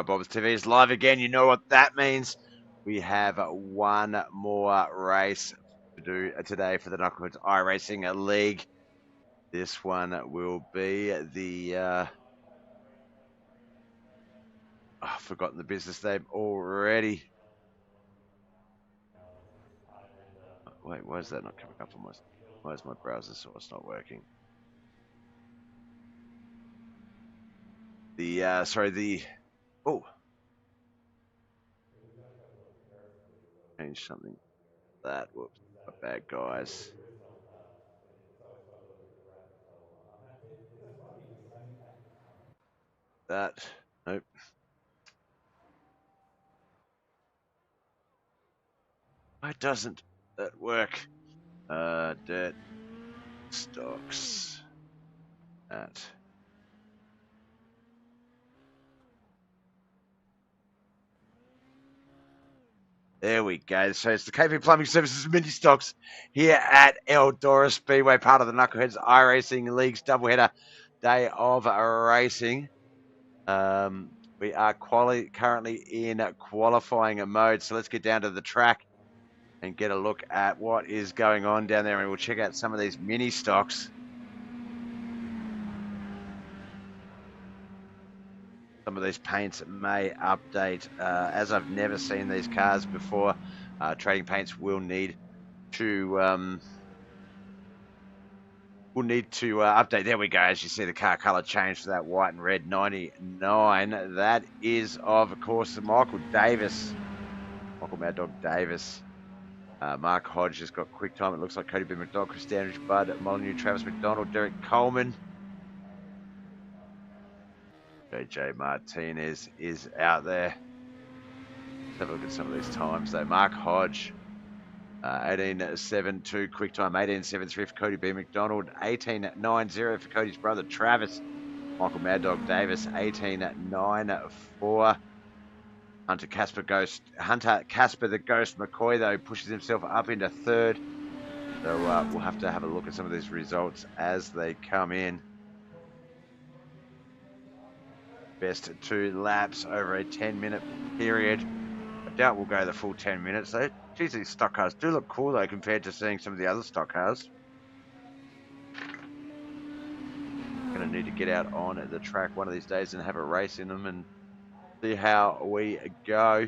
Right, BobbethTV is live again. You know what that means. We have one more race to do today for the Knuckleheadz iRacing League. This one will be the... I've forgotten the business name already. Wait, why is that not coming up on my... Why is my browser source not working? Oh! Change something. Whoops. My bad, guys. Nope. Why doesn't that work? Dirt. Stocks. That. There we go. So it's the KP Plumbing Services mini stocks here at Eldora Speedway, part of the Knuckleheadz iRacing League's doubleheader day of racing. We are currently in qualifying mode, so let's get down to the track and get a look at what is going on down there, and we'll check out some of these mini stocks. Some of these paints may update, as I've never seen these cars before. Trading paints will need to update. There we go. As you see, the car color changed to that white and red 99. That is, of course, Michael Mad Dog Davis. Mark Hodge has got quick time. It looks like Cody B. McDonald, Chris Standridge, Bud Molyneux, Travis McDonald, Derek Coleman. JJ Martinez is out there. Let's have a look at some of these times though. Mark Hodge, 18.72 quick time, 18.73 for Cody B. McDonald, 18.90 for Cody's brother Travis. Michael Mad Dog Davis, 18.94. Hunter Casper the Ghost McCoy though pushes himself up into third. So we'll have to have a look at some of these results as they come in. Best 2 laps over a 10-minute period. I doubt we'll go the full 10 minutes though. Geez, these stock cars do look cool though compared to seeing some of the other stock cars. Gonna need to get out on the track one of these days and have a race in them and see how we go.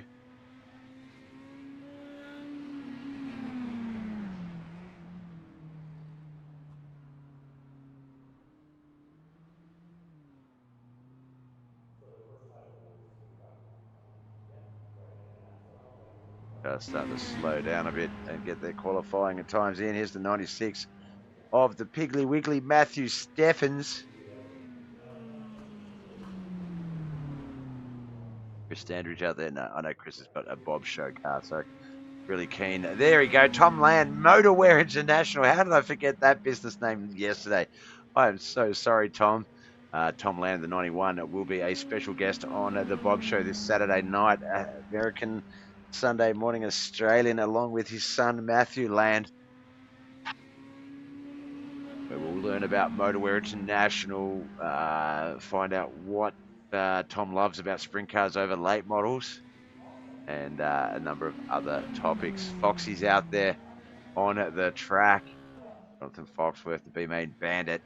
Starting to slow down a bit and get their qualifying at times in. Here's the 96 of the Piggly Wiggly Matthew Steffens. Chris Standridge out there. No, I know Chris has got a Bob show car, so really keen. There we go. Tom Land, Motorwear International. How did I forget that business name yesterday? I am so sorry, Tom. Tom Land, the 91, will be a special guest on the Bob show this Saturday night. American Sunday morning Australian, along with his son Matthew Land. We will learn about Motorwear International, find out what Tom loves about sprint cars over late models, and a number of other topics. Foxy's out there on the track. Jonathan Foxworth, the B-Main Bandit.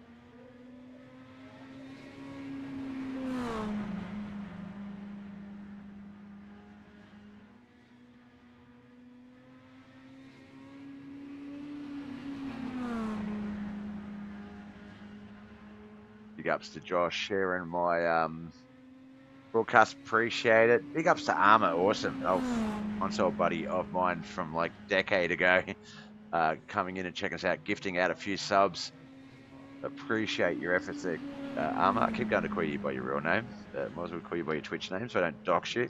Big ups to Josh sharing my broadcast, appreciate it. Big ups to Armour, awesome. Console buddy of mine from like a decade ago, coming in and checking us out, gifting out a few subs. Appreciate your efforts there, Armour. I keep going to call you by your real name. Might as well call you by your Twitch name so I don't dox you.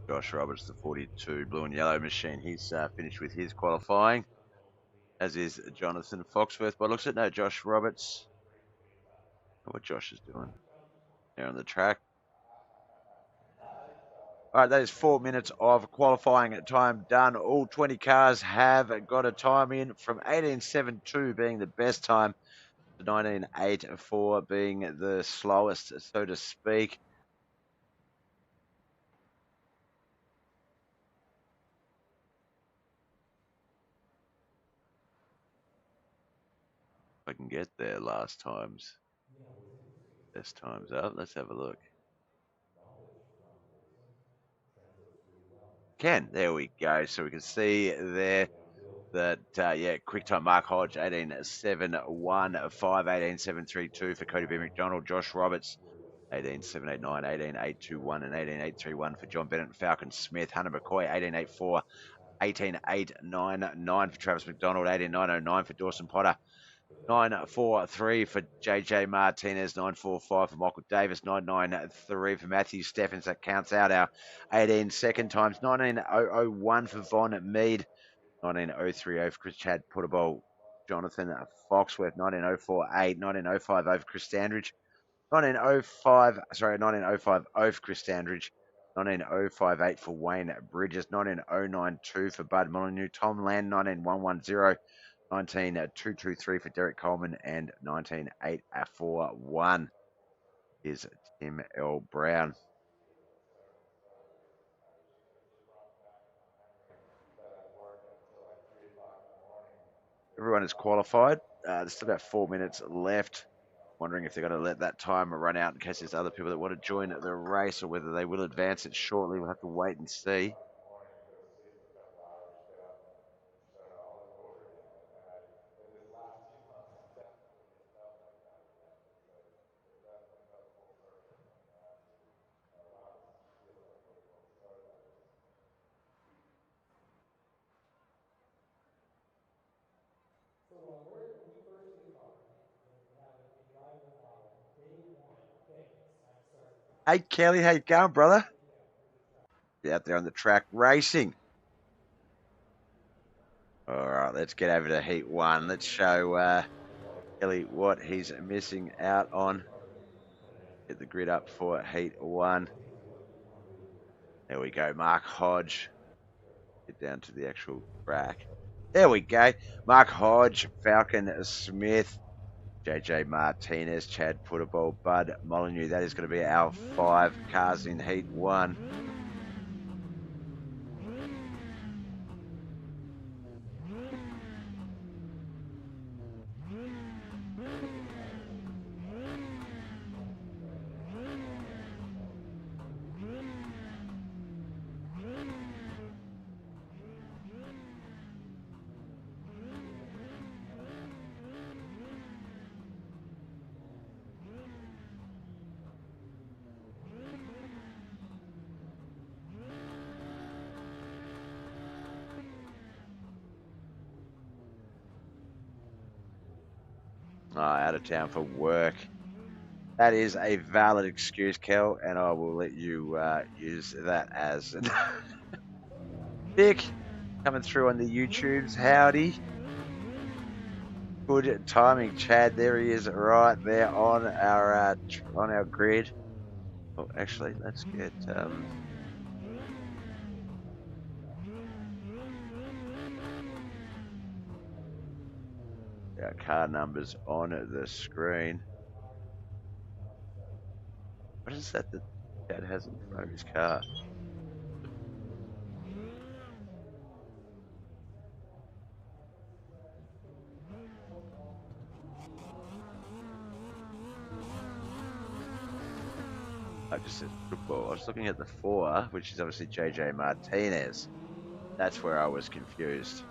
Josh Roberts, the 42 blue and yellow machine. He's finished with his qualifying, as is Jonathan Foxworth. But looks at no Josh Roberts. What Josh is doing there on the track. All right, that is 4 minutes of qualifying time done. All 20 cars have got a time in, from 18.72 being the best time to 19.84 being the slowest, so to speak. If I can get there last times. Best times up. Let's have a look. There we go. So we can see there that, yeah, quick time Mark Hodge, 18.715, 18.732 for Cody B. McDonald, Josh Roberts, 18.789, 18.821, and 18.831 for John Bennett and Falcon Smith, Hunter McCoy, 18.84, 18.899 for Travis McDonald, 18.909 for Dawson Potter, 9.43 for JJ Martinez, 9.45 for Michael Davis, 9.93 for Matthew Steffens. That counts out our 18 second times. 19.001 for Von Mead, 19.030 for Chris Chad Puttable, Jonathan Foxworth, 19.048, 19.050 for Chris Standridge, 19.050 for Chris Standridge, 19.058 for Wayne Bridges, 19.092 for Bud Molyneux, Tom Land, 19.110, 19.223 for Derek Coleman, and 19.841 is Tim L. Brown. Everyone is qualified. There's still about 4 minutes left. Wondering if they're going to let that time run out in case there's other people that want to join the race, or whether they will advance it shortly. We'll have to wait and see. Hey, Kelly, how you going, brother? Be out there on the track racing. All right, let's get over to heat one. Let's show Kelly what he's missing out on. Get the grid up for heat one. There we go, Mark Hodge. Get down to the actual track. There we go. Mark Hodge, Falcon Smith, JJ Martinez, Chad Puttable, Bud Molyneux. That is going to be our 5 cars in heat one. Out of town for work. That is a valid excuse, Kel, and I will let you use that as Vic coming through on the YouTubes. Howdy. Good timing, Chad. There he is, right there on our grid. Oh, actually, let's get our car numbers on the screen. What is that Chad has in front of his car? I just said football. I was looking at the 4, which is obviously JJ Martinez. That's where I was confused.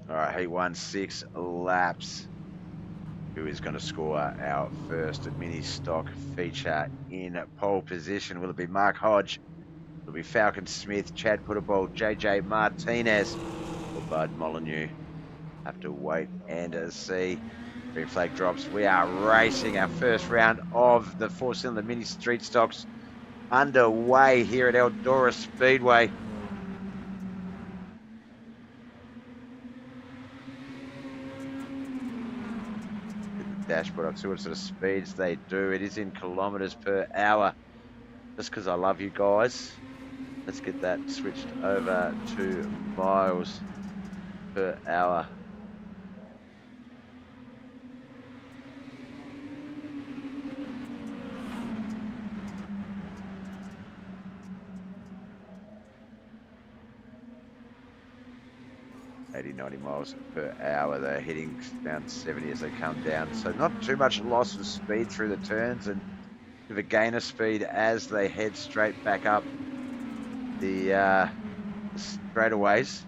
All right, he won 6 laps. Who is going to score our first mini stock feature in pole position? Will it be Mark Hodge? Will it be Falcon Smith, Chad Puttable, JJ Martinez, or Bud Molyneux? Have to wait and see. Green flag drops. We are racing our first round of the 4-cylinder mini street stocks underway here at Eldora Speedway. dashboard. I'll see what sort of speeds they do. It is in kilometres per hour. Just because I love you guys. Let's get that switched over to miles per hour. $80-90 miles per hour. They're hitting around 70 as they come down. So not too much loss of speed through the turns and a bit of a gain of speed as they head straight back up the straightaways.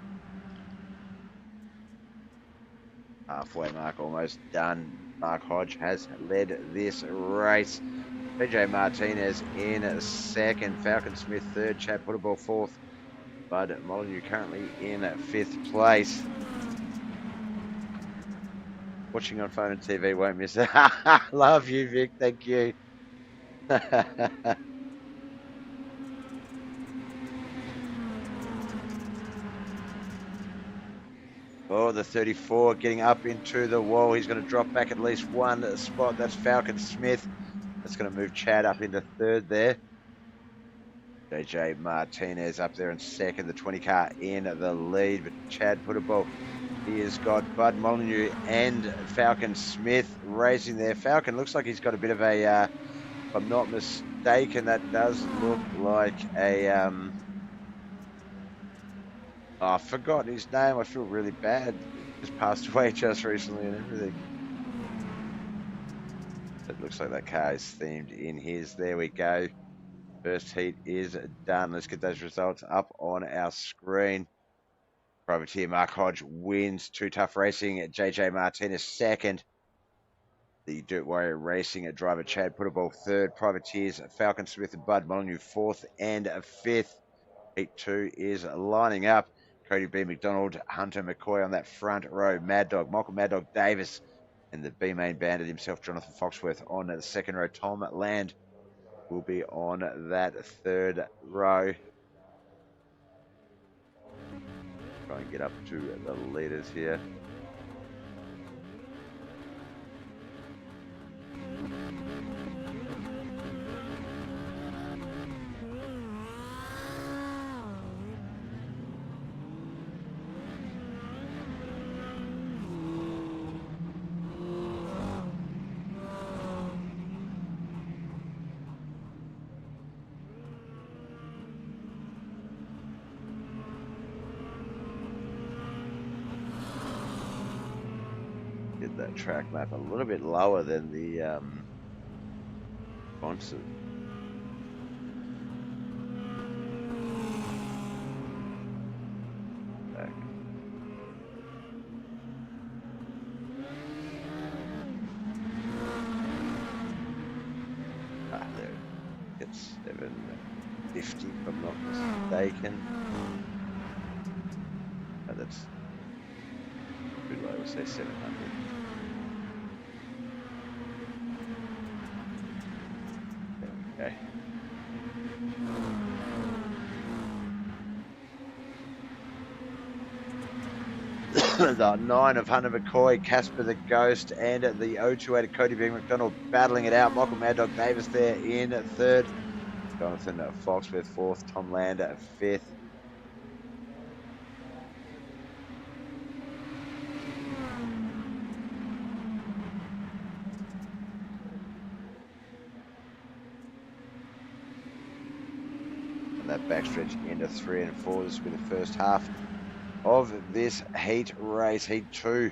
Halfway mark almost done. Mark Hodge has led this race. PJ Martinez in second. Falcon Smith third. Chad Putterball fourth. Bud Molyneux currently in fifth place. Watching on phone and TV, won't miss it. Love you, Vic. Thank you. Oh, the 34 getting up into the wall. He's going to drop back at least one spot. That's Falcon Smith. That's going to move Chad up into third there. JJ Martinez up there in second. The 20 car in the lead. But Chad Putterball, he has got Bud Molyneux and Falcon Smith racing there. Falcon looks like he's got a bit of a, if I'm not mistaken, that does look like a, I've forgotten his name. I feel really bad. Just passed away just recently and everything. It looks like that car is themed in his. There we go. First heat is done. Let's get those results up on our screen. Privateer Mark Hodge wins. Too Tough Racing at JJ Martinez second. The Dirt Warrior Racing driver Chad Putterball third. Privateers Falcon Smith and Bud Molyneux fourth and fifth. Heat 2 is lining up. Cody B. McDonald, Hunter McCoy on that front row. Mad Dog, Michael Mad Dog Davis, and the B-Main Bandit himself, Jonathan Foxworth, on the second row. Tom Land will be on that third row. Try and get up to the leaders here. Get that track map a little bit lower than the sponsor. Back. There. It's 750 if I'm not mistaken. No, that's too low, we'll say 700. There we go. The 9 of Hunter McCoy, Casper the Ghost, and the 028 of Cody B. McDonald battling it out. Michael Mad Dog Davis there in third. Jonathan Foxworth fourth. Tom Land fifth. And that backstretch into 3 and 4. This will be the first half of this heat race, Heat 2.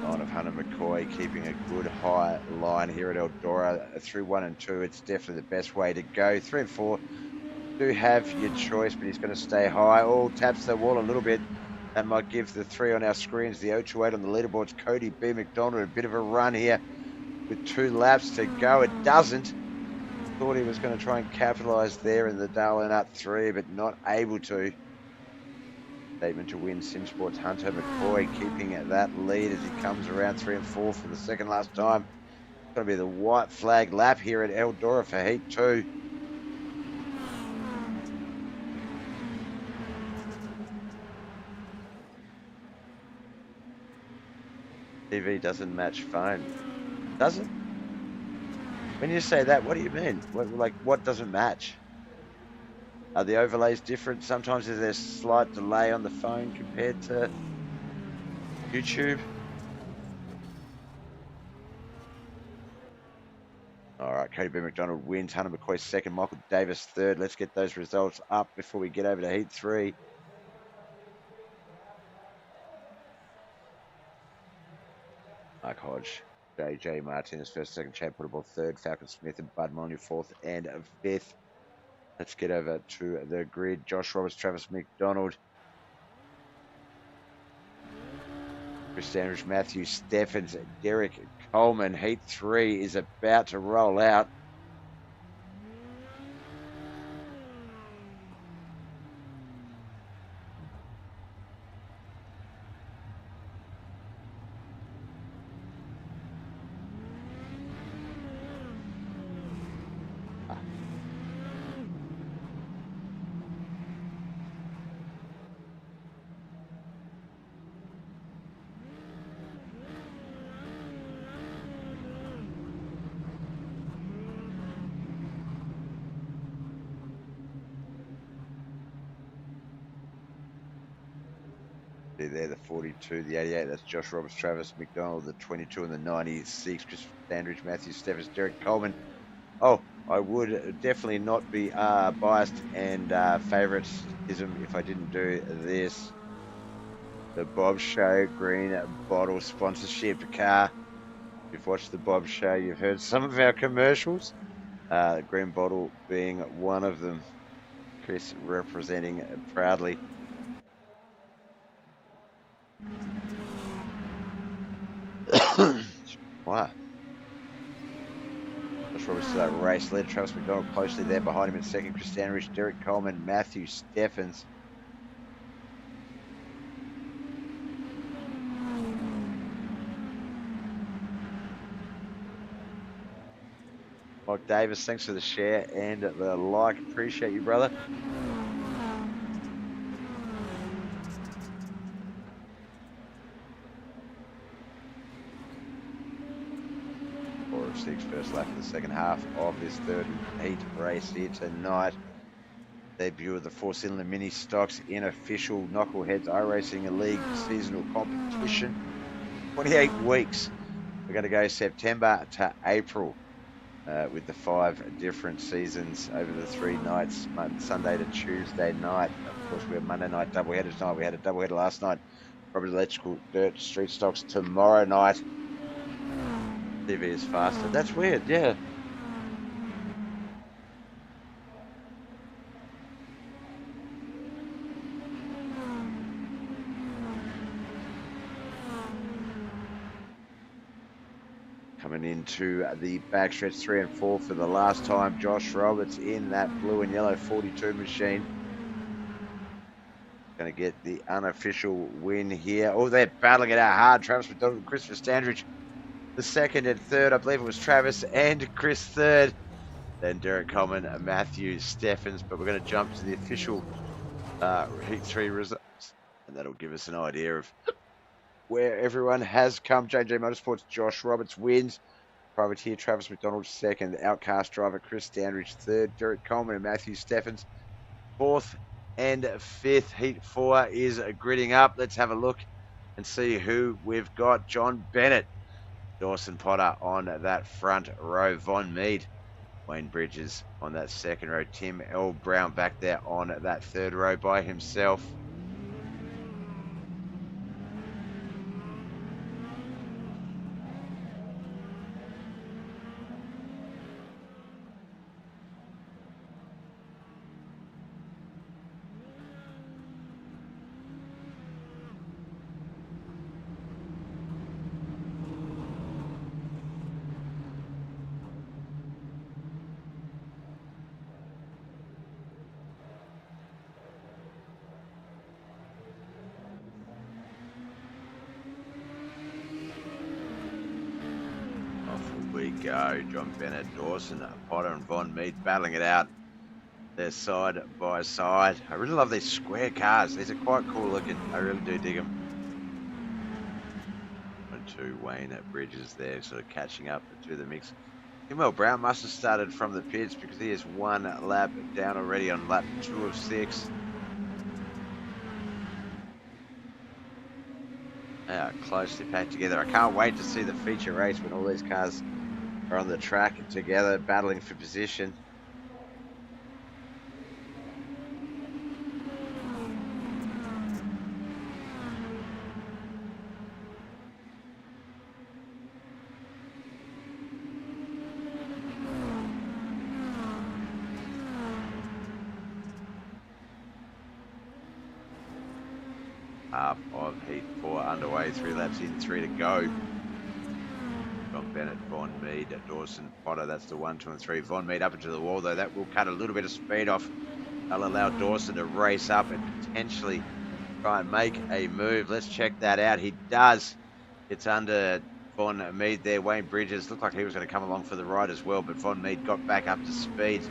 9 of Hunter McCoy keeping a good high line here at Eldora through 1 and 2. It's definitely the best way to go. 3 and 4 do have your choice, but he's going to stay high. Oh, taps the wall a little bit. That might give the 3 on our screens, the 028 on the leaderboards. Cody B. McDonald, a bit of a run here with 2 laps to go. It doesn't. Thought he was going to try and capitalise there in the Darlene up 3, but not able to. Statement to win. SimSports Hunter McCoy keeping that lead as he comes around 3 and 4 for the second last time. It's going to be the white flag lap here at Eldora for Heat 2. TV doesn't match phone. Does it? When you say that, what do you mean? What doesn't match? Are the overlays different? Sometimes is there a slight delay on the phone compared to YouTube? All right, Cody B. McDonald wins. Hunter McCoy second. Michael Davis third. Let's get those results up before we get over to Heat 3. Mark Hodge, JJ Martinez first, second. Chad Puttable third. Falcon Smith and Bud Molyneux fourth and fifth. Let's get over to the grid. Josh Roberts, Travis McDonald, Chris Standridge, Matthew Steffens, Derek Coleman. Heat 3 is about to roll out. There, the 42, the 88, that's Josh Roberts, Travis McDonald, the 22 and the 96, Chris Standridge, Matthew Steffens, Derek Coleman. Oh, I would definitely not be biased and favoritism if I didn't do this. The Bob Show Green Bottle sponsorship car. If you've watched the Bob Show, you've heard some of our commercials. The Green Bottle being one of them. Chris representing proudly. Wow. Josh Roberts to that race led. Travis McDonald closely there behind him in second. Chris Standridge, Derek Coleman, Matthew Steffens. Mike Davis, thanks for the share and the like. Appreciate you, brother. 4 of 6, first lap of the second half of this third heat race here tonight. Debut of the 4-cylinder mini stocks in official Knuckleheadz iRacing League seasonal competition. 28 weeks. We're going to go September to April with the 5 different seasons over the 3 nights, Sunday to Tuesday night. Of course, we have Monday night doubleheader tonight. We had a doubleheader last night. Probably electrical dirt street stocks tomorrow night. TV is faster. That's weird, yeah. Coming into the backstretch 3 and 4 for the last time. Josh Roberts in that blue and yellow 42 machine. Going to get the unofficial win here. Oh, they're battling it out hard. Travis McDonald and Christopher Standridge. The second and third, I believe it was Travis and Chris third. Then Derek Coleman and Matthew Steffens. But we're going to jump to the official Heat 3 results. And that'll give us an idea of where everyone has come. JJ Motorsports, Josh Roberts wins. Privateer, Travis McDonald second. Outcast driver, Chris Standridge third. Derek Coleman and Matthew Steffens fourth and fifth. Heat 4 is gridding up. Let's have a look and see who we've got. John Bennett, Dawson Potter on that front row. Von Mead, Wayne Bridges on that second row. Tim L. Brown back there on that third row by himself. Go. John Bennett, Dawson, Potter and Von Mead battling it out. They're side by side. I really love these square cars. These are quite cool looking. I really do dig them. 1, 2, to Wayne Bridges there, sort of catching up to the mix. Emil Brown must have started from the pits because he is 1 lap down already on lap 2 of 6. They are closely packed together. I can't wait to see the feature race when all these cars are on the track together, battling for position. Half of heat 4 underway, 3 laps in, 3 to go. John Bennett, Von Mead, Dawson, Potter, that's the 1, 2, and 3. Von Mead up into the wall, though. That will cut a little bit of speed off. That'll allow Dawson to race up and potentially try and make a move. Let's check that out. He does. It's under Von Mead there. Wayne Bridges looked like he was going to come along for the ride as well, but Von Mead got back up to speed.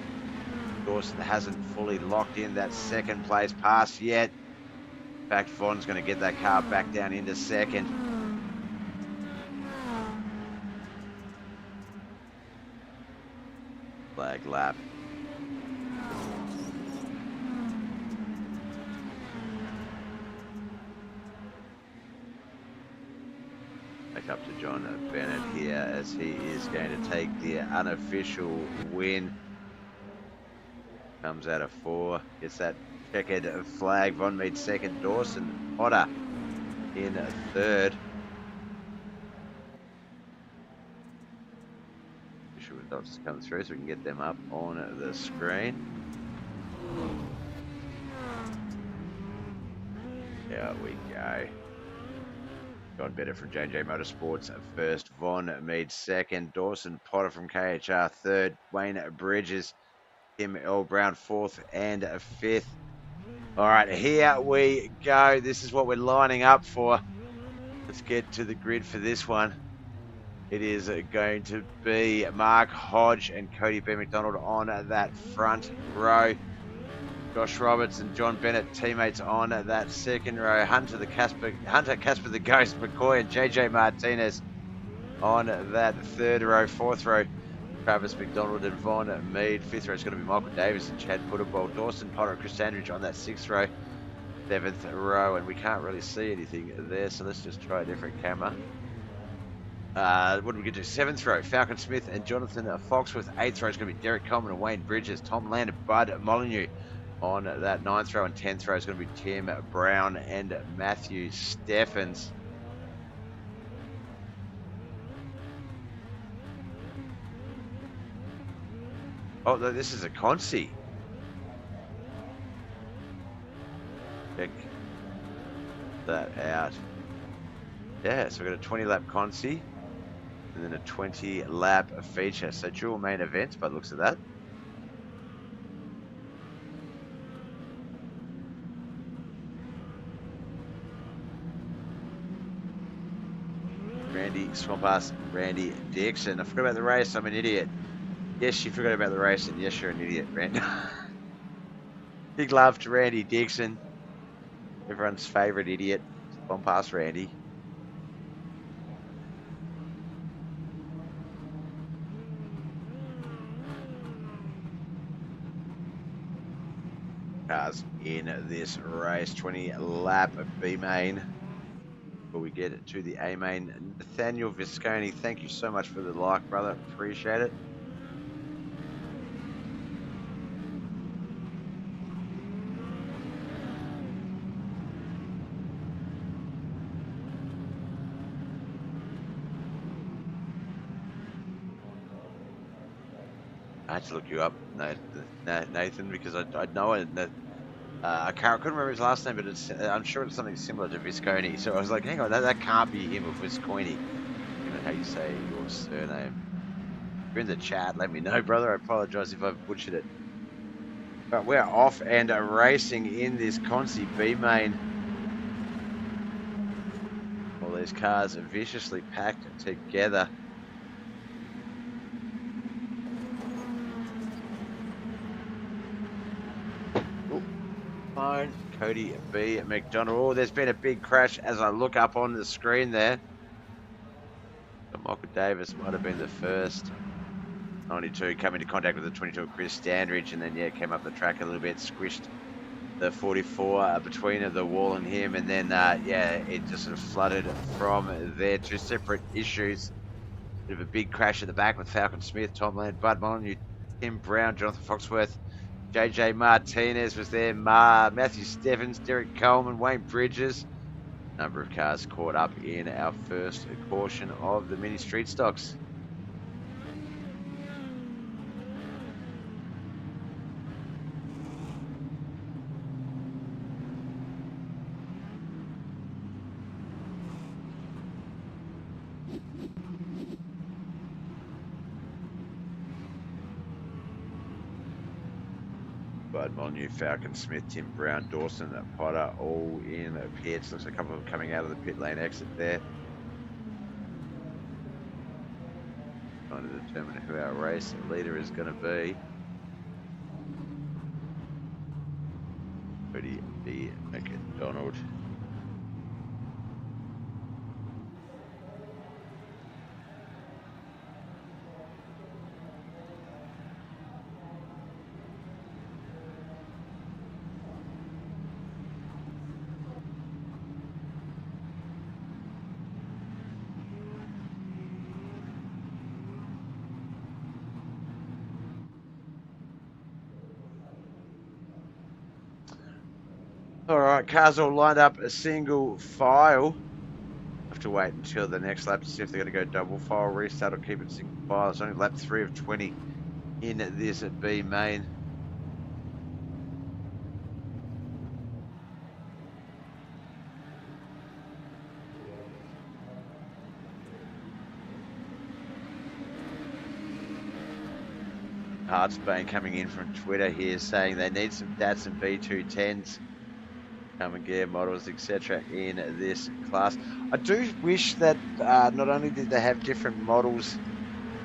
Dawson hasn't fully locked in that second place pass yet. In fact, Von's going to get that car back down into second. Flag lap. Back up to John Bennett here as he is going to take the unofficial win. Comes out of 4, gets that checkered flag. Von Mead second, Dawson Potter in 3rd. Official results come through so we can get them up on the screen. There we go. John Bennett from J&J Motorsports first, Von Mead second, Dawson Potter from KHR 3rd, Wayne Bridges, Tim L. Brown 4th and 5th. All right, here we go. This is what we're lining up for. Let's get to the grid for this one. It is going to be Mark Hodge and Cody B. McDonald on that front row. Josh Roberts and John Bennett, teammates on that second row. Hunter Casper the Ghost McCoy and JJ Martinez on that 3rd row. 4th row, Travis McDonald and Von Mead. 5th row is going to be Michael Davis and Chad Putterball. Dawson Potter and Chris Standridge on that 6th row. 7th row, and we can't really see anything there, so let's just try a different camera. What do we get to? 7th row, Falcon Smith and Jonathan Foxworth. 8th row is going to be Derek Coleman and Wayne Bridges. Tom Land and Bud Molyneux on that 9th row, and 10th row is going to be Tim Brown and Matthew Steffens. Oh, this is a Consi. Check that out. Yeah, so we've got a 20-lap Consi and then a 20-lap feature. So dual main events by the looks of that. Randy Swampas, Randy Dixon. I forgot about the race. I'm an idiot. Yes, you forgot about the race, and yes, you're an idiot, Randy. Big love to Randy Dixon, everyone's favourite idiot. Swampas Randy. Cars in this race, 20-lap B main. Before we get to the A main, Nathaniel Visconti, thank you so much for the like, brother. Appreciate it. I had to look you up, Nathan, because I know it. I couldn't remember his last name, but I'm sure it's something similar to Visconti. So I was like, hang on, that can't be him or Visconti. You know how you say your surname. If you're in the chat, let me know, brother. I apologise if I've butchered it. But we're off and racing in this Consi B main. All these cars are viciously packed together. Cody B. McDonald. Oh, there's been a big crash as I look up on the screen there. But Michael Davis might have been the first. 92 come into contact with the 22 of Chris Standridge, and then yeah, came up the track a little bit, squished the 44 between the wall and him, and then yeah, it just sort of flooded from there. Two separate issues. Bit of a big crash at the back with Falcon Smith, Tom Land, Bud Molyneux, Tim Brown, Jonathan Foxworth, JJ Martinez was there, Matthew Stevens, Derek Coleman, Wayne Bridges. Number of cars caught up in our first caution of the mini street stocks. Bud Molyneux, Falcon Smith, Tim Brown, Dawson, Potter, all in the pits. Looks like a couple of them coming out of the pit lane exit there. Trying to determine who our race leader is going to be. Freddie B. McDonald. All right, cars all lined up a single file. Have to wait until the next lap to see if they're going to go double file, restart, or keep it single file. It's only lap 3 of 20 in this B main. Hartsbane coming in from Twitter here saying they need some Datsun B210s. Come and gear models, etc. in this class. I do wish that not only did they have different models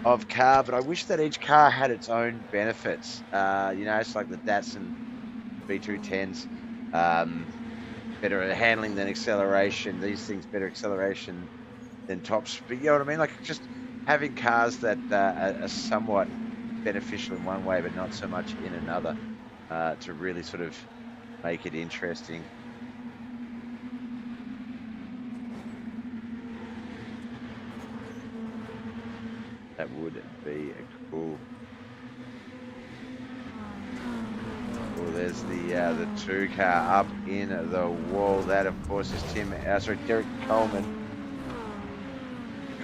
of car, but I wish that each car had its own benefits. You know, it's like the Datsun B210s, better handling than acceleration. These things better acceleration than top speed. You know what I mean? Like just having cars that are somewhat beneficial in one way, but not so much in another, to really sort of make it interesting. That would be cool. Well, there's the 2 car up in the wall. That, of course, is Derek Coleman.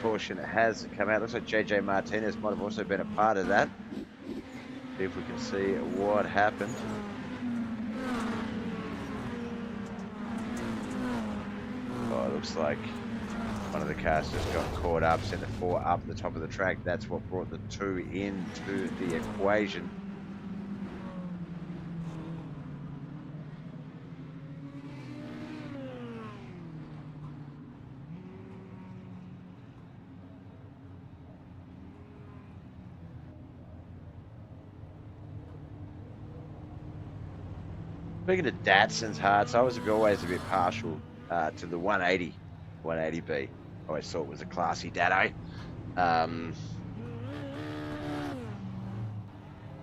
Caution has come out. Looks like JJ Martinez might have also been a part of that. See if we can see what happened. Oh, it looks like one of the cars just got caught up, sent the 4 up the top of the track. That's what brought the 2 into the equation. Speaking of Datsun's hearts, I was always a bit partial to the 180, 180B. I always thought it was a classy Datto.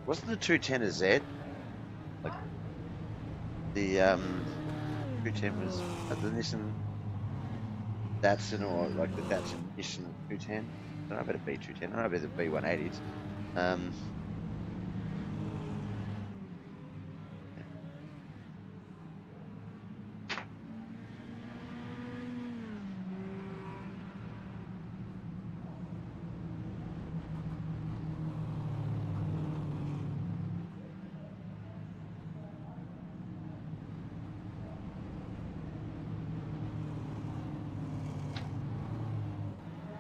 Wasn't the 210 a Z? Like the 210 was the Nissan Datsun, or like the Datsun Nissan 210. I don't know about a B210. I don't know about the B180s.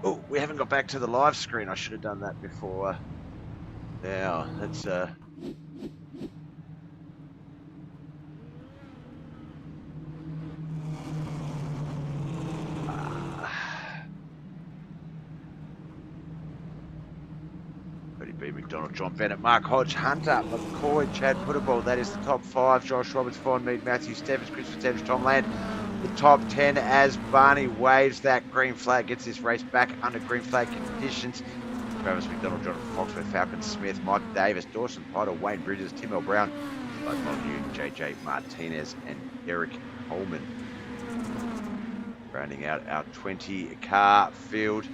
Oh, we haven't got back to the live screen. I should have done that before. Now, let's B. McDonald, John Bennett, Mark Hodge, Hunter, McCoy, Chad Puttable. That is the top 5. Josh Roberts, Vaughan Mead, Matthew Stevens, Chris Fitzgerald, Tom Land, the top 10 as Barney waves that green flag, gets this race back under green flag conditions. Travis McDonald, Jonathan Foxworth, Falcon Smith, Mike Davis, Dawson Potter, Wayne Bridges, Tim L. Brown, Bud Molyneux, JJ Martinez, and Eric Coleman. Rounding out our 20-car field.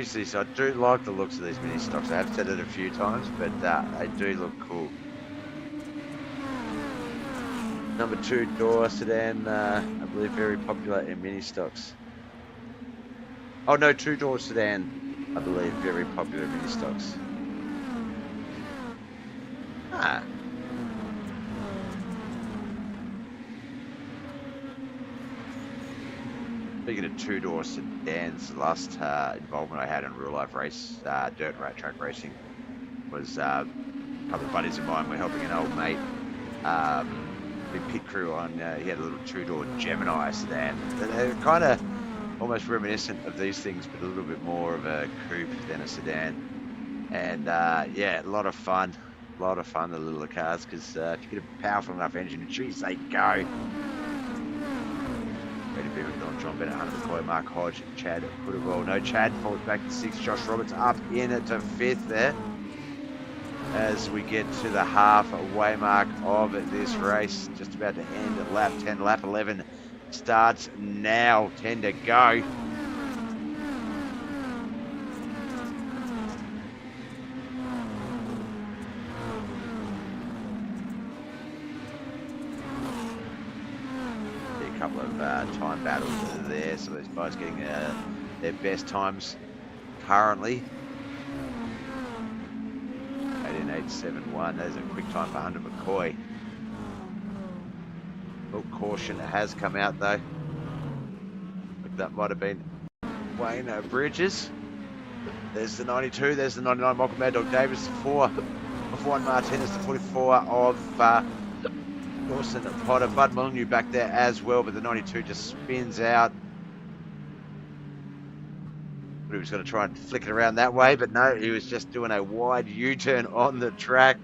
So I do like the looks of these mini stocks. I have said it a few times, but they do look cool. Number 2 door sedan, I believe very popular in mini stocks. Oh no, 2-door sedan, I believe very popular in mini stocks. Ah. Speaking of 2-door sedans, the last involvement I had in real life race, dirt track racing, was a couple of buddies of mine were helping an old mate, big pit crew on, he had a little 2-door Gemini sedan. They're kind of almost reminiscent of these things, but a little bit more of a coupe than a sedan. And yeah, a lot of fun, the little cars, because if you get a powerful enough engine, geez, they go. Ready to be with Don John Bennett, Hunter McCoy, Mark Hodge, Chad Puddewell. No Chad, falls back to 6th. Josh Roberts up in it to 5th there. As we get to the halfway mark of this race, just about to end at lap 10. Lap 11 starts now, 10 to go. A couple of time battles there, so those guys getting their best times currently. 18.871. There's a quick time for Hunter McCoy. Oh, caution has come out though. Look, that might have been Wayne Bridges. There's the 92. There's the 99. Michael Mad Dog Davis. 4 of Juan Martinez. The 44 of Dawson Potter. Bud Molyneux back there as well, but the 92 just spins out. He was going to try and flick it around that way, but no, he was just doing a wide U-turn on the track.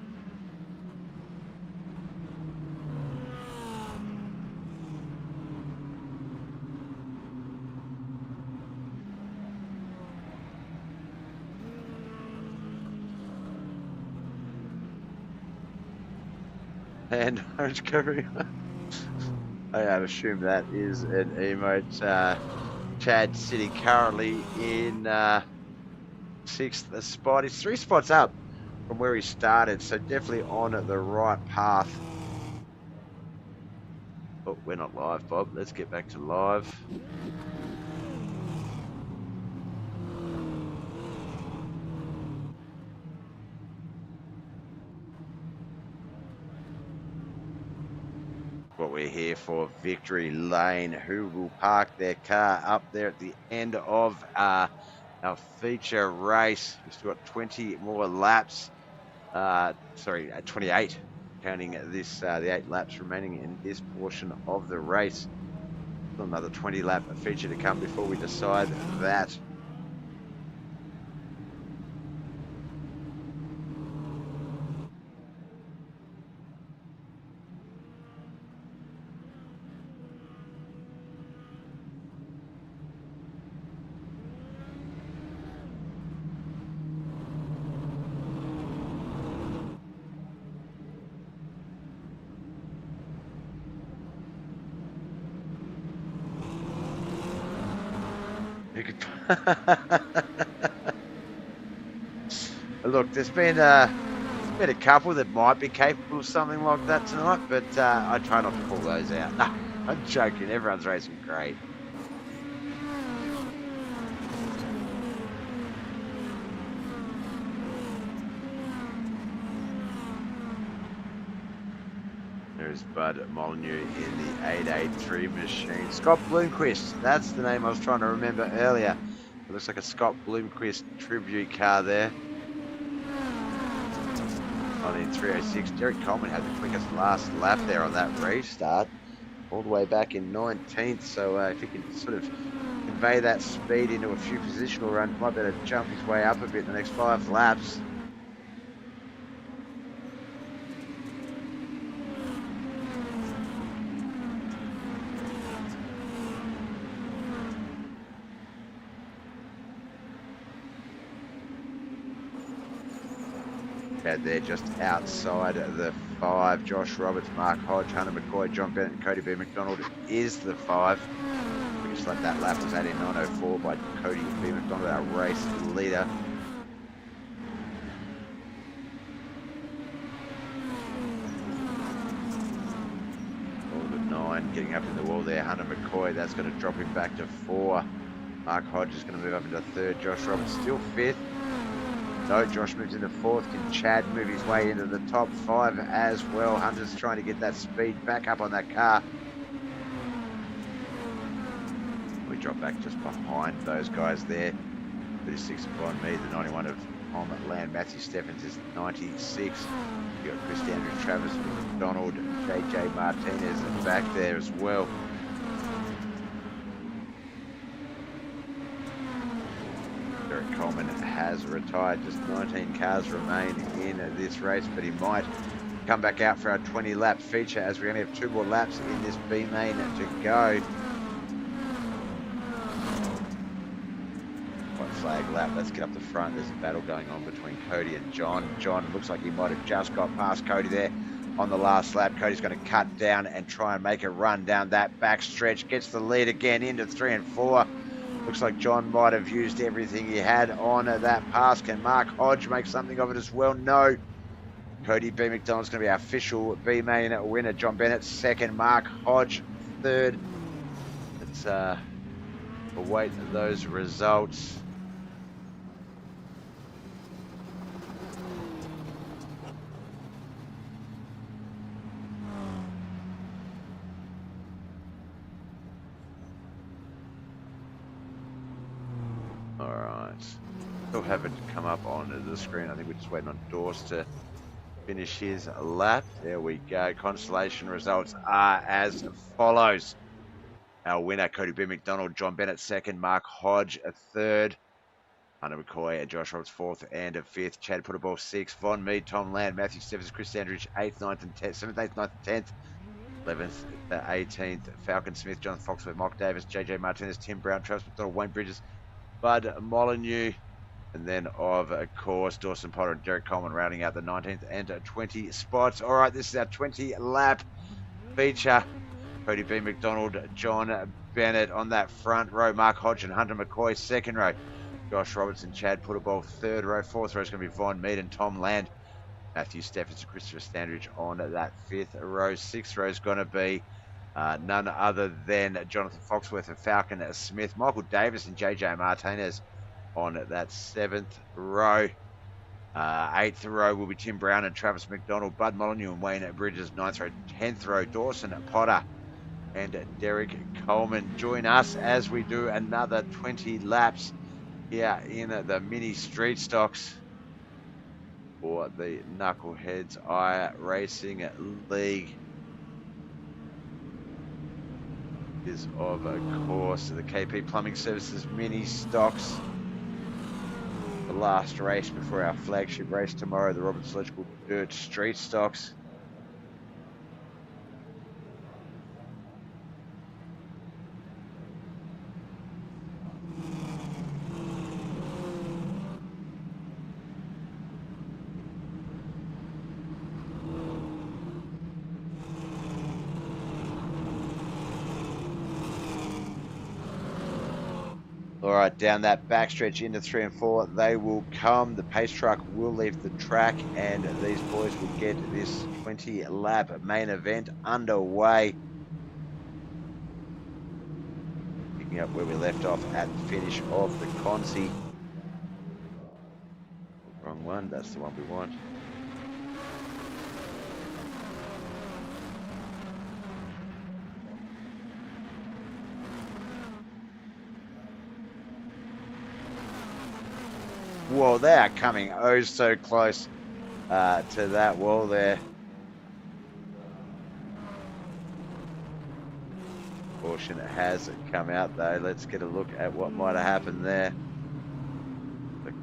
And orange covering. I assume that is an emote. Chad sitting currently in 6th spot. He's 3 spots up from where he started, so definitely on the right path. Oh, we're not live, Bob. Let's get back to live. What we're here for, Victory Lane, who will park their car up there at the end of our feature race. We've still got 20 more laps, 28, counting this, the 8 laps remaining in this portion of the race. Still another 20 lap feature to come before we decide that. Look, there's been a couple that might be capable of something like that tonight, but I try not to pull those out. No, I'm joking. Everyone's racing great. There's Bud Molyneux in the 883 machine. Scott Bloomquist, that's the name I was trying to remember earlier. It looks like a Scott Bloomquist tribute car there. 19.306. Derek Coleman had the quickest last lap there on that restart, all the way back in 19th. So if he can sort of convey that speed into a few positional runs, might better jump his way up a bit in the next 5 laps. Chad there just outside the 5. Josh Roberts, Mark Hodge, Hunter McCoy, John Bennett, and Cody B. McDonald is the 5. Quickest lap that lap was 18.904 by Cody B. McDonald, our race leader. Getting up in the wall there, Hunter McCoy, that's going to drop him back to 4. Mark Hodge is going to move up into 3rd. Josh Roberts still 5th. No, Josh moves into 4th. Can Chad move his way into the top 5 as well? Hunter's trying to get that speed back up on that car. We drop back just behind those guys there. 36 on me, the 91 of Tom Land. Matthew Steffens is 96. You got Chris Standridge, Travis McDonald, JJ Martinez back there as well. Derek Coleman has retired. Just 19 cars remain in this race, but he might come back out for our 20-lap feature as we only have 2 more laps in this B main to go. Flag lap. Let's get up the front. There's a battle going on between Cody and John. John looks like he might have just got past Cody there on the last lap. Cody's going to cut down and try and make a run down that back stretch. Gets the lead again into 3 and 4. Looks like John might have used everything he had on that pass. Can Mark Hodge make something of it as well? No. Cody B. McDonald's going to be our official B main winner. John Bennett 2nd. Mark Hodge 3rd. Let's await those results. Still haven't come up on the screen. I think we're just waiting on Dawes to finish his lap. There we go. Constellation results are as follows. Our winner, Cody B. McDonald, John Bennett 2nd, Mark Hodge 3rd, Hunter McCoy, Josh Roberts 4th and 5th, Chad Putterball 6th, Von Mead, Tom Land, Matthew Steffens, Chris Standridge 8th, 9th and 10th, 7th, 8th, 9th and 10th, 11th, 18th, Falcon Smith, Jonathan Foxworth, Mark Davis, JJ Martinez, Tim Brown, Travis McDonald, Wayne Bridges, Bud Molyneux, and then, of course, Dawson Potter and Derek Coleman rounding out the 19th and 20 spots. All right, this is our 20-lap feature. Cody B. McDonald, John Bennett on that front row. Mark Hodge and Hunter McCoy, 2nd row. Josh Roberts and Chad Putterball, 3rd row. 4th row is going to be Von Mead and Tom Land. Matthew Steffens and Christopher Standridge on that 5th row. 6th row is going to be none other than Jonathan Foxworth and Falcon Smith. Michael Davis and JJ Martinez on that 7th row. 8th row will be Tim Brown and Travis McDonald, Bud Molyneux and Wayne Bridges. 9th row, 10th row, Dawson Potter and Derek Coleman. Join us as we do another 20 laps here in the mini street stocks for the Knuckleheadz iRacing League. Is of course the KP Plumbing Services mini stocks. The last race before our flagship race tomorrow, the Roberts Electrical Dirt Street Stocks. All right, down that backstretch into 3 and 4, they will come. The pace truck will leave the track, and these boys will get this 20-lap main event underway. Picking up where we left off at the finish of the Consi. Wrong one, that's the one we want. Whoa, they are coming oh so close to that wall there. Caution has come out though. Let's get a look at what might have happened there.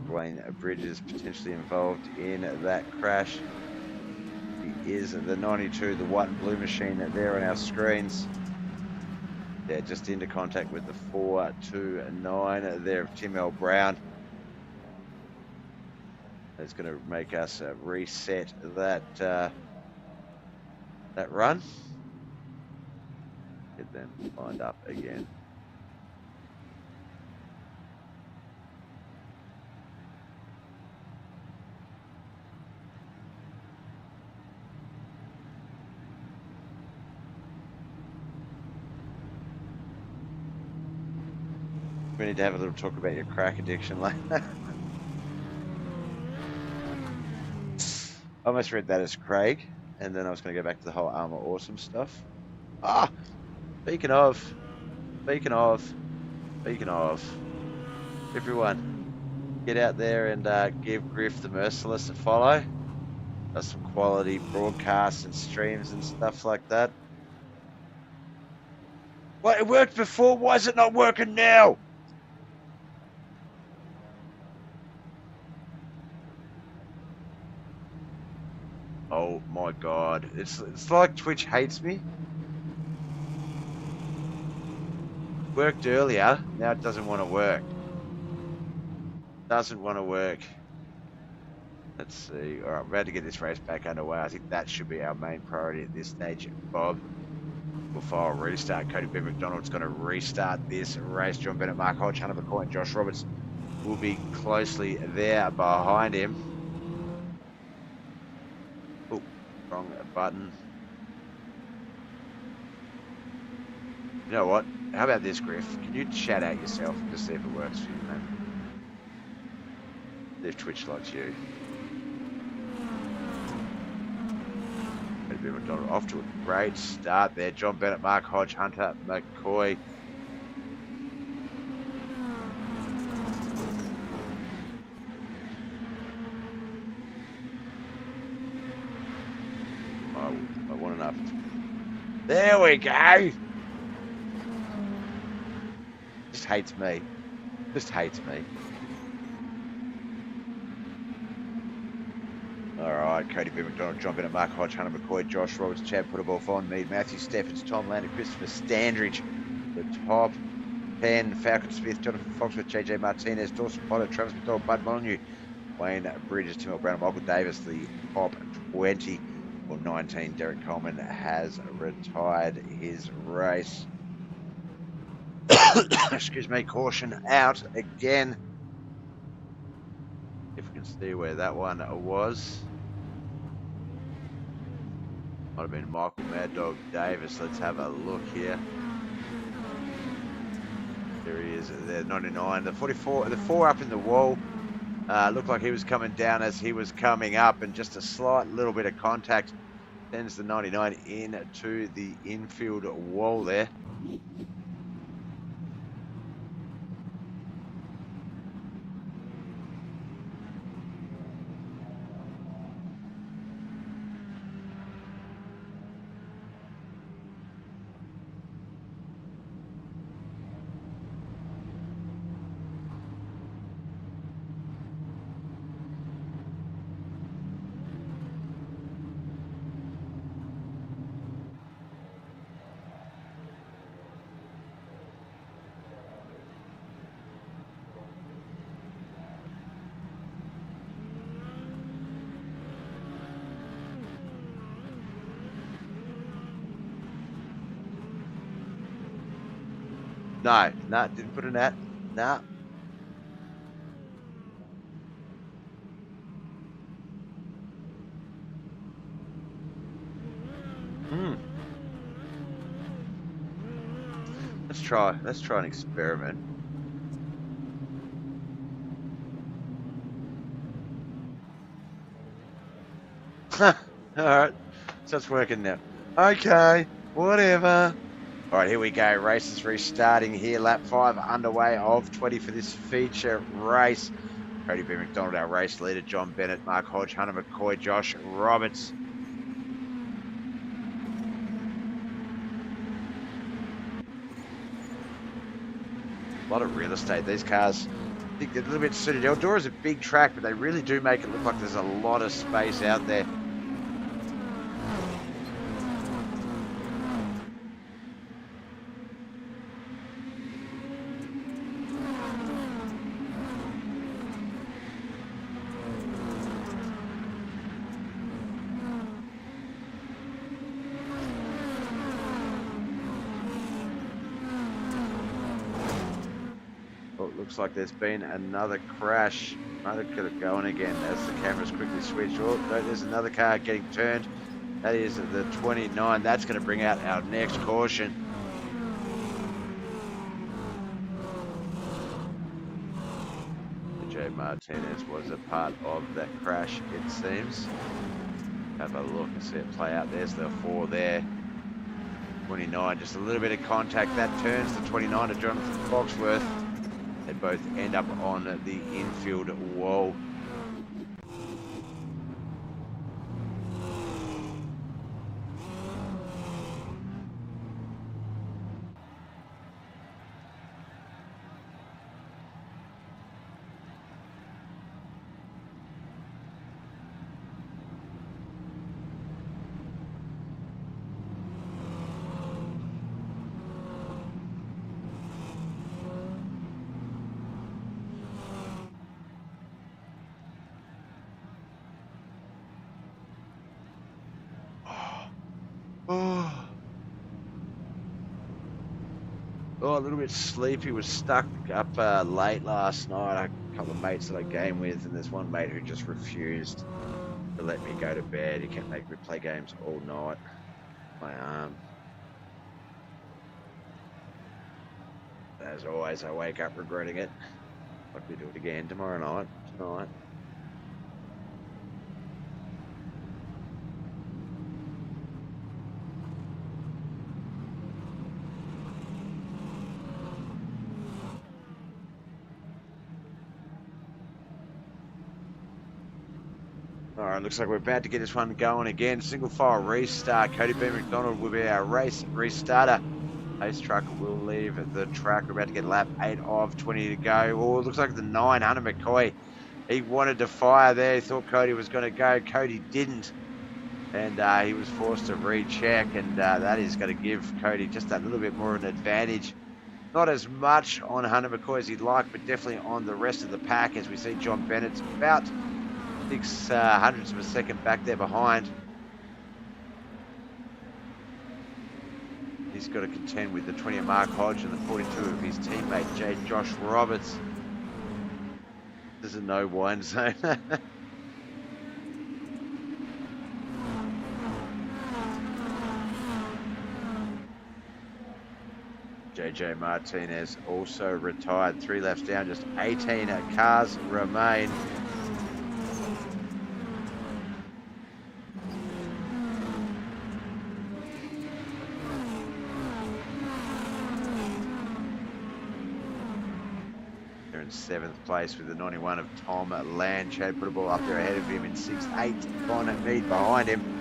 Wayne Bridges potentially involved in that crash. He is the 92, the white and blue machine there on our screens. Yeah, just into contact with the 429 there of Tim L. Brown. It's going to make us reset that that run. Get them lined up again. We need to have a little talk about your crack addiction later. I almost read that as Craig, and then I was going to go back to the whole Armour Awesome stuff. Ah, speaking of, everyone, get out there and give Griff the Merciless a follow. Does some quality broadcasts and streams and stuff like that. Well, it worked before. Why is it not working now? Oh my God. It's like Twitch hates me. Worked earlier. Now it doesn't want to work. Doesn't want to work. Let's see. All right, we're about to get this race back underway. I think that should be our main priority at this stage, Bob. Before I restart, Cody B. McDonald's going to restart this race. John Bennett, Mark Hodge, Hunter McCoy, and Josh Roberts will be closely there behind him. Oh, wrong button. You know what? How about this, Griff? Can you chat out yourself and just see if it works for you, man? See if Twitch likes you. Cody B. McDonald off to a great start there. John Bennett, Mark Hodge, Hunter McCoy. I want enough. There we go. Just hates me. Just hates me. All right, Cody B. McDonald, John Bennett, Mark Hodge, Hunter McCoy, Josh Roberts, Chad Putterball, Von Mead, Matthew Steffens, Tom Lander, Christopher Standridge, the top 10, Falcon Smith, Jonathan Foxworth, JJ Martinez, Dawson Potter, Travis McDonald, Bud Molyneux, Wayne Bridges, Tim Brown, and Michael Davis, the top 20. Well, 19, Derek Coleman has retired his race. Excuse me, caution out again. If we can see where that one was. Might have been Michael Mad Dog Davis. Let's have a look here. There he is, there, 99. The 44, the 4 up in the wall. Looked like he was coming down as he was coming up, and just a slight little bit of contact sends the 99 into the infield wall there. No, didn't put an at. Nah. Let's try an experiment. Alright. So it's working now. Okay, whatever. All right, here we go. Race is restarting here. Lap 5 underway of 20 for this feature race. Cody B. McDonald, our race leader. John Bennett, Mark Hodge, Hunter McCoy, Josh Roberts. A lot of real estate. These cars, I think they're a little bit suited. Eldora is a big track, but they really do make it look like there's a lot of space out there. looks like there's been another crash. Might have got it going again as the cameras quickly switch. Oh, no, there's another car getting turned. That is the 29. That's going to bring out our next caution. Jay Martinez was a part of that crash, it seems. Have a look and see it play out. There's the 4 there. 29, just a little bit of contact. That turns the 29 to Jonathan Foxworth. They both end up on the infield wall. Oh, a little bit sleepy. Was stuck up late last night. A couple of mates that I game with, and there's one mate who just refused to let me go to bed. He kept making me play games all night. My arm. As always, I wake up regretting it. Likely do it again tomorrow night. Tonight. Alright, looks like we're about to get this one going again. Single file restart. Cody B. McDonald will be our race restarter. Pace truck will leave the track. We're about to get lap 8 of 20 to go. Oh, it looks like the 9, Hunter McCoy. He wanted to fire there. He thought Cody was going to go. Cody didn't. And he was forced to recheck. And that is going to give Cody just a little bit more of an advantage. Not as much on Hunter McCoy as he'd like, but definitely on the rest of the pack as we see John Bennett's about 6 hundredths of a second back there behind. He's got to contend with the 20 of Mark Hodge and the 42 of his teammate Josh Roberts. This is a no wine zone. JJ Martinez also retired. 3 laps down, just 18 cars remain. They're in 7th place with the 91 of Tom Land. Chad put a ball up there ahead of him in 6th. 8th, Bonnet Mead behind him.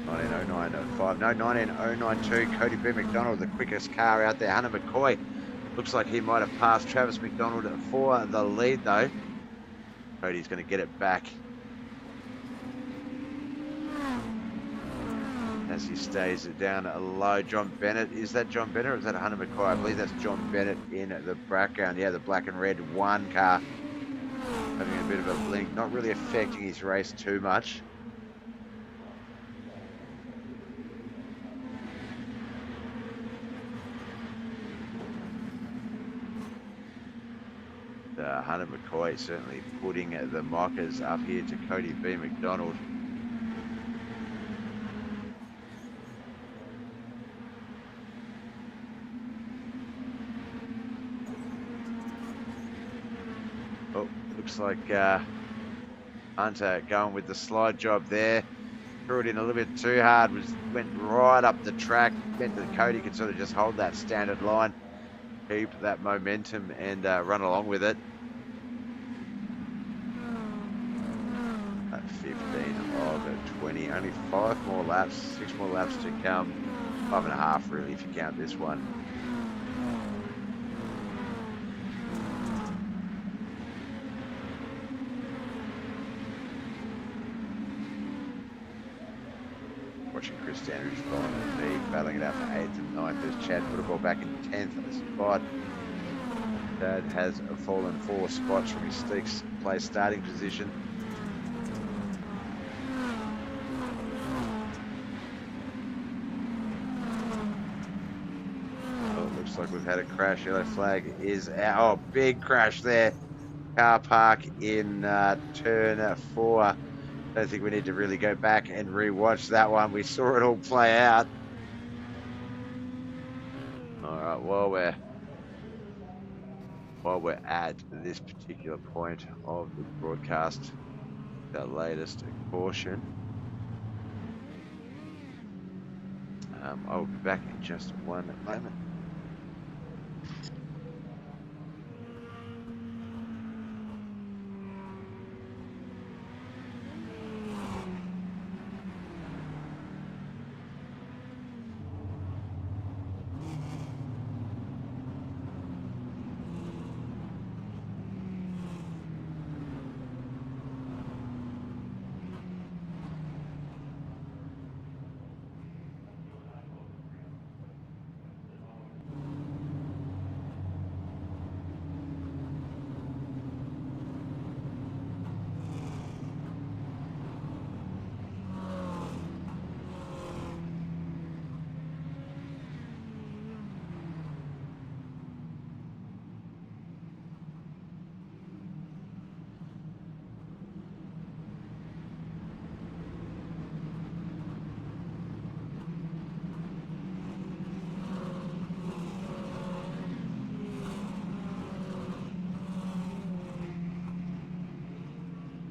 1909.05, no, 1909.2. Cody B. McDonald, the quickest car out there. Hunter McCoy looks like he might have passed Travis McDonald for the lead, though. Cody's going to get it back as he stays down low. John Bennett, is that John Bennett or is that Hunter McCoy? I believe that's John Bennett in the background. Yeah, the black and red 1 car having a bit of a blink, not really affecting his race too much. Hunter McCoy certainly putting the mockers up here to Cody B. McDonald. Oh, looks like Hunter going with the slide job there. Threw it in a little bit too hard, went right up the track, meant that Cody could sort of just hold that standard line, keep that momentum and run along with it. 15 of 20, only 5 more laps, 6 more laps to come. 5.5 really if you count this one. Watching Chris Standridge, Bong and me battling it out for 8th and 9th as Chad put a ball back in 10th spot. Chad has fallen 4 spots from his 6th place starting position. Looks like we've had a crash. Yellow flag is out. Oh, big crash there. Car park in turn 4. Don't think we need to really go back and rewatch that one. We saw it all play out. All right, while we're at this particular point of the broadcast, the latest caution. I'll be back in just one moment.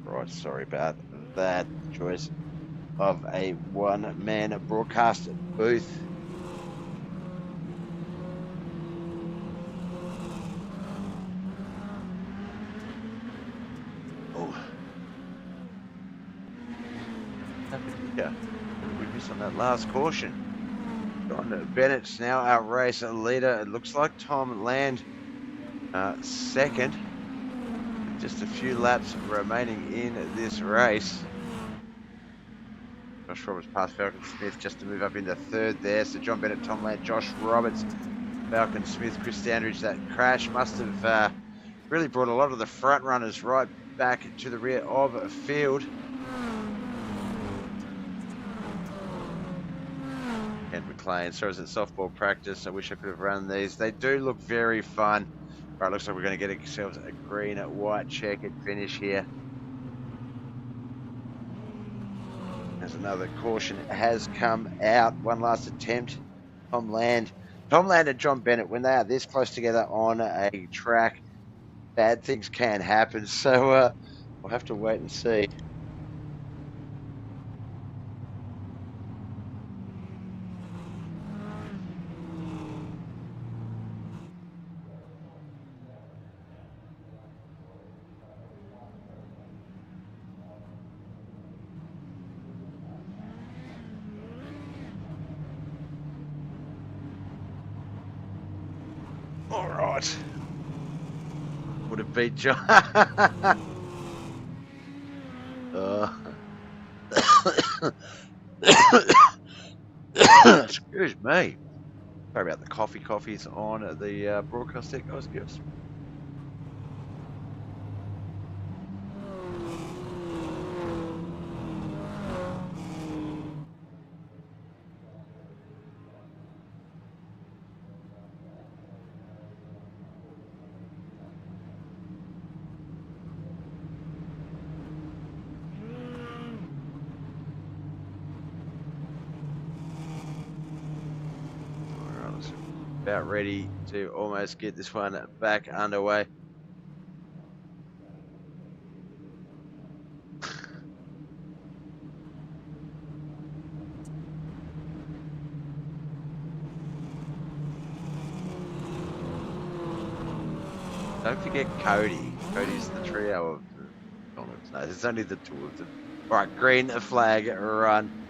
Right, sorry about that. Choice of a one-man broadcast booth. Oh. Yeah, we missed on that last caution. John Bennett's now our race leader. It looks like Tom Land second. Just a few laps remaining in this race. Josh Roberts past Falcon Smith just to move up into third there. So John Bennett, Tom Land, Josh Roberts, Falcon Smith, Chris Standridge. That crash must have really brought a lot of the front runners right back to the rear of a field. And McLean, so is it softball practice? I wish I could have run these. They do look very fun. Right, looks like we're going to get ourselves a green, white checkered finish here. As another caution has come out. One last attempt. Tom Land and John Bennett, when they are this close together on a track, bad things can happen. So we'll have to wait and see. All right. Would have beat John. Excuse me. Sorry about the coffees on the broadcast there, guys. Yes. About ready to almost get this one back underway. Don't forget Cody. Cody's the trio of Nortons. No, it's only the two of them. All right, green flag run.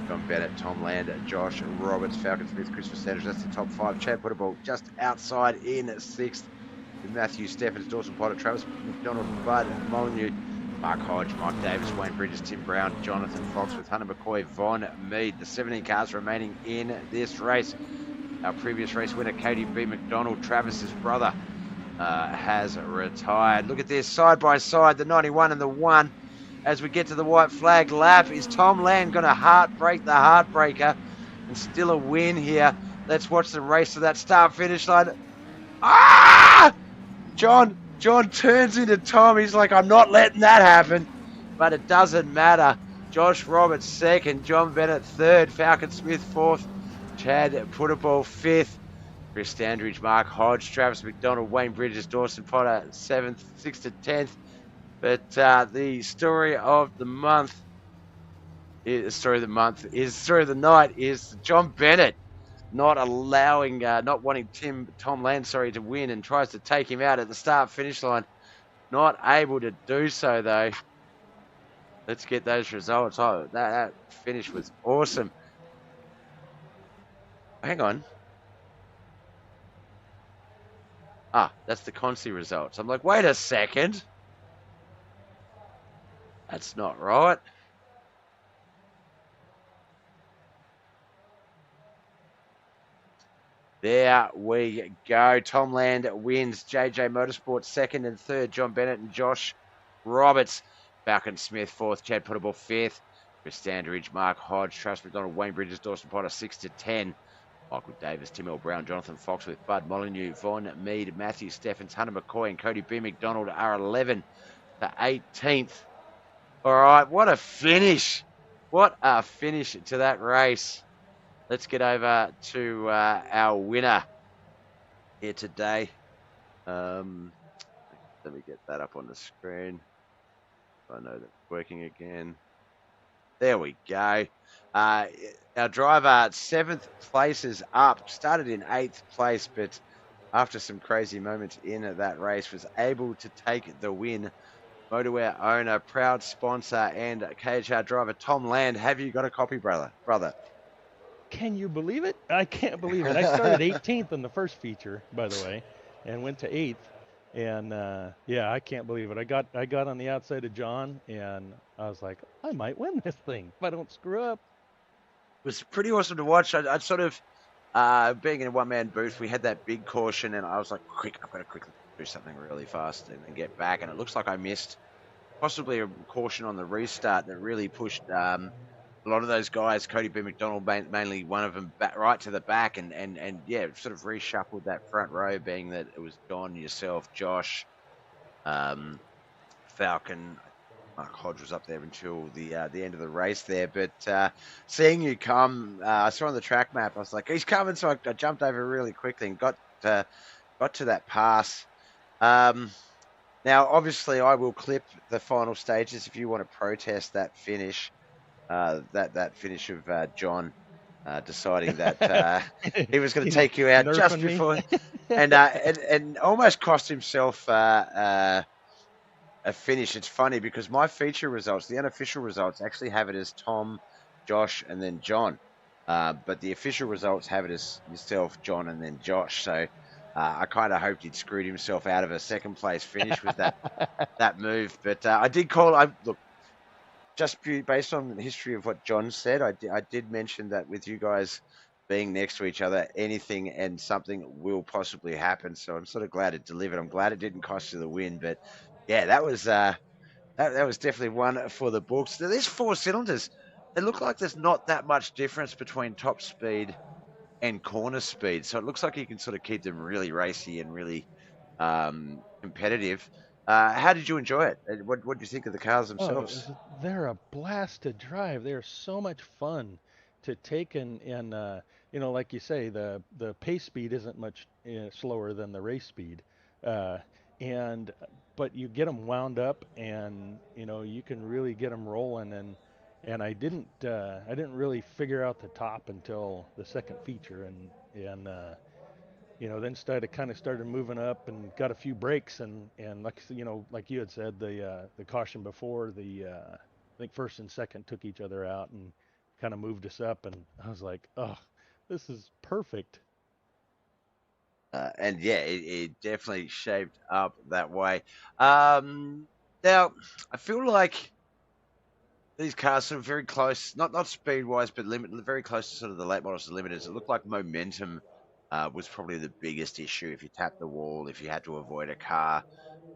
John Bennett, Tom Land, Josh Roberts, Falcon Smith, Christopher Sanders. That's the top 5. Chad Puttable just outside in 6th. With Matthew Stephens, Dawson Potter, Travis McDonald, Bud Molyneux, Mark Hodge, Mike Davis, Wayne Bridges, Tim Brown, Jonathan Fox with Hunter McCoy, Von Mead. The 17 cars remaining in this race. Our previous race winner, Cody B. McDonald, Travis's brother, has retired. Look at this, side by side, the 91 and the 1. As we get to the white flag lap, is Tom Land going to heartbreak the heartbreaker and still a win here? Let's watch the race to that start-finish line. Ah! John turns into Tom. He's like, I'm not letting that happen. But it doesn't matter. Josh Roberts second, John Bennett third, Falcon Smith fourth, Chad Puttable fifth, Chris Standridge, Mark Hodge, Travis McDonald, Wayne Bridges, Dawson Potter seventh, sixth to 10th. But the story of the month is story of the night is John Bennett not wanting Tom Land, to win, and tries to take him out at the start finish line. Not able to do so though. Let's get those results. Oh, that finish was awesome. Hang on. That's the Consi results. I'm like, wait a second. That's not right. There we go. Tom Land wins. JJ Motorsports second and third. John Bennett and Josh Roberts. Falcon Smith fourth. Chad Puttable fifth. Chris Standridge, Mark Hodge, Travis McDonald, Wayne Bridges, Dawson Potter 6 to 10. Michael Davis, Tim L. Brown, Jonathan Fox with Bud Molyneux, Von Mead, Matthew Steffens, Hunter McCoy, and Cody B. McDonald are 11 to 18th. All right, what a finish. What a finish to that race. Let's get over to our winner here today. Let me get that up on the screen. I know that's working again. There we go. Our driver, 7th place is up. Started in 8th place, but after some crazy moments in that race, was able to take the win. Motorwear owner, proud sponsor, and KHR driver Tom Land. Have you got a copy, brother? Can you believe it? I can't believe it. I started 18th in the first feature, by the way, and went to 8th. And yeah, I can't believe it. I got on the outside of John, and I was like, I might win this thing if I don't screw up. It was pretty awesome to watch. I'd sort of, being in a one-man booth, we had that big caution, and I was like, I've got to quickly do something really fast and then get back. And it looks like I missed possibly a caution on the restart that really pushed a lot of those guys, Cody B. McDonald, mainly one of them, right to the back, and yeah, sort of reshuffled that front row, being that it was John, yourself, Josh, Falcon. Mark Hodge was up there until the end of the race there, but seeing you come, I saw on the track map, I was like, he's coming, so I jumped over really quickly and got to that pass. Now, obviously, I will clip the final stages if you want to protest that finish, that finish of John deciding that he was going to take you out just before, and almost cost himself a finish. It's funny because my feature results, the unofficial results, actually have it as Tom, Josh, and then John. But the official results have it as yourself, John, and then Josh. So I kind of hoped he'd screwed himself out of a second place finish with that move. But I did look, just based on the history of what John said, I did mention that with you guys being next to each other, anything and something will possibly happen. So I'm sort of glad it delivered. I'm glad it didn't cost you the win. But yeah, that was that was definitely one for the books. These 4 cylinders, they look like there's not that much difference between top speed and corner speed. So it looks like you can sort of keep them really racy and really competitive. How did you enjoy it? What do you think of the cars themselves? They're a blast to drive. They're so much fun to take, and like you say, the pace speed isn't much slower than the race speed, uh, and but you get them wound up, and you can really get them rolling, and I didn't really figure out the top until the second feature, and then started moving up and got a few breaks, and like you had said, the caution before, I think first and second took each other out and kind of moved us up, and I was like, oh, this is perfect. And yeah, it definitely shaped up that way. Now, I feel like these cars sort of very close, not speed wise, but very close to sort of the late models and limiters. It looked like momentum was probably the biggest issue. If you tapped the wall, if you had to avoid a car,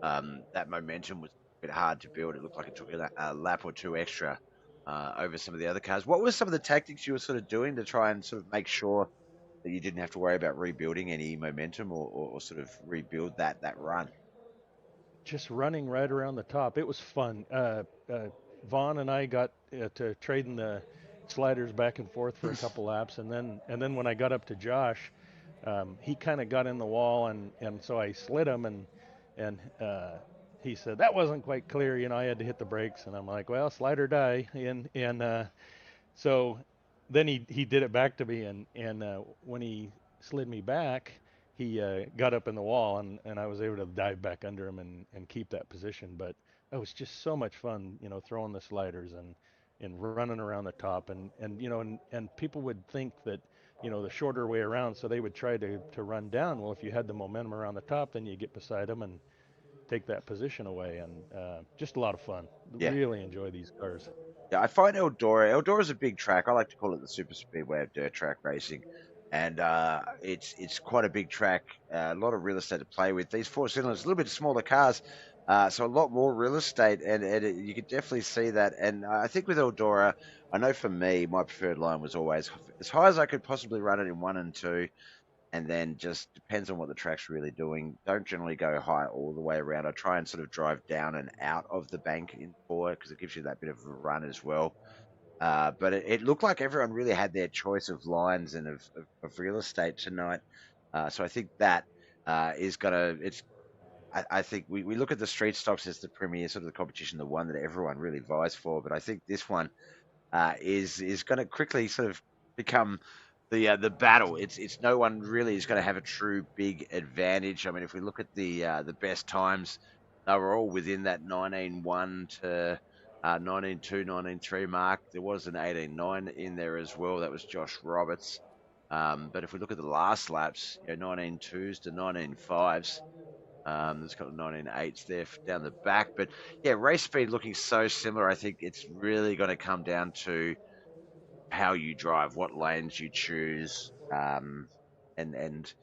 that momentum was a bit hard to build. It looked like it took a lap or two extra over some of the other cars. What were some of the tactics you were sort of doing to try and sort of make sure you didn't have to worry about rebuilding any momentum or sort of rebuild that run. Just running right around the top. It was fun. Vaughn and I got to trading the sliders back and forth for a couple laps, and then when I got up to Josh, he kind of got in the wall, and so I slid him, and he said that wasn't quite clear. I had to hit the brakes, and I'm like, well, slide or die, and so then he did it back to me, and when he slid me back, he got up in the wall, and I was able to dive back under him and keep that position. But it was just so much fun, throwing the sliders and running around the top, and people would think that the shorter way around, so they would try to run down. Well, if you had the momentum around the top, then you get beside them and take that position away, and just a lot of fun. Yeah. Really enjoy these cars. Yeah, I find Eldora's a big track. I like to call it the super speedway of dirt track racing, and it's quite a big track. A lot of real estate to play with. These four cylinders, a little bit smaller cars, so a lot more real estate, and you could definitely see that. And I think with Eldora, I know for me, my preferred line was always as high as I could possibly run it in 1 and 2, and then just depends on what the track's really doing. Don't generally go high all the way around. I try and sort of drive down and out of the bank in 4 because it gives you that bit of a run as well. But it looked like everyone really had their choice of lines and of real estate tonight. So I think that is gonna. I think we look at the street stocks as the premier sort of the competition, the one that everyone really vies for. But I think this one is going to quickly sort of become the battle. It's no one really is going to have a true big advantage. I mean, if we look at the best times, they were all within that 19.1 to 19.2, 19.3 mark. There was an 18.9 in there as well. That was Josh Roberts. But if we look at the last laps, 19.2s to 19.5s. There's a couple of 19.8s there down the back. But yeah, race speed looking so similar. I think it's really going to come down to how you drive, what lanes you choose, and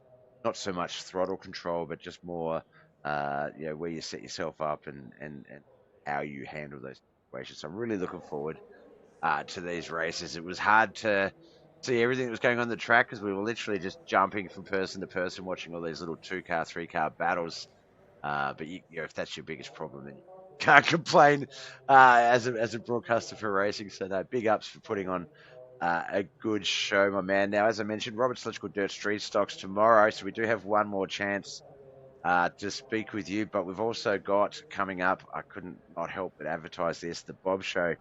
not so much throttle control, but just more, where you set yourself up and how you handle those situations. So I'm really looking forward to these races. It was hard to see everything that was going on the track because we were literally just jumping from person to person, watching all these little 2 car, 3 car battles. But if that's your biggest problem, then you can't complain as a broadcaster for racing. So no, big ups for putting on a good show, my man. Now, as I mentioned, Robert's Electrical Dirt Street Stocks tomorrow, so we do have one more chance to speak with you. But we've also got coming up, I couldn't not help but advertise this, the Bob Show,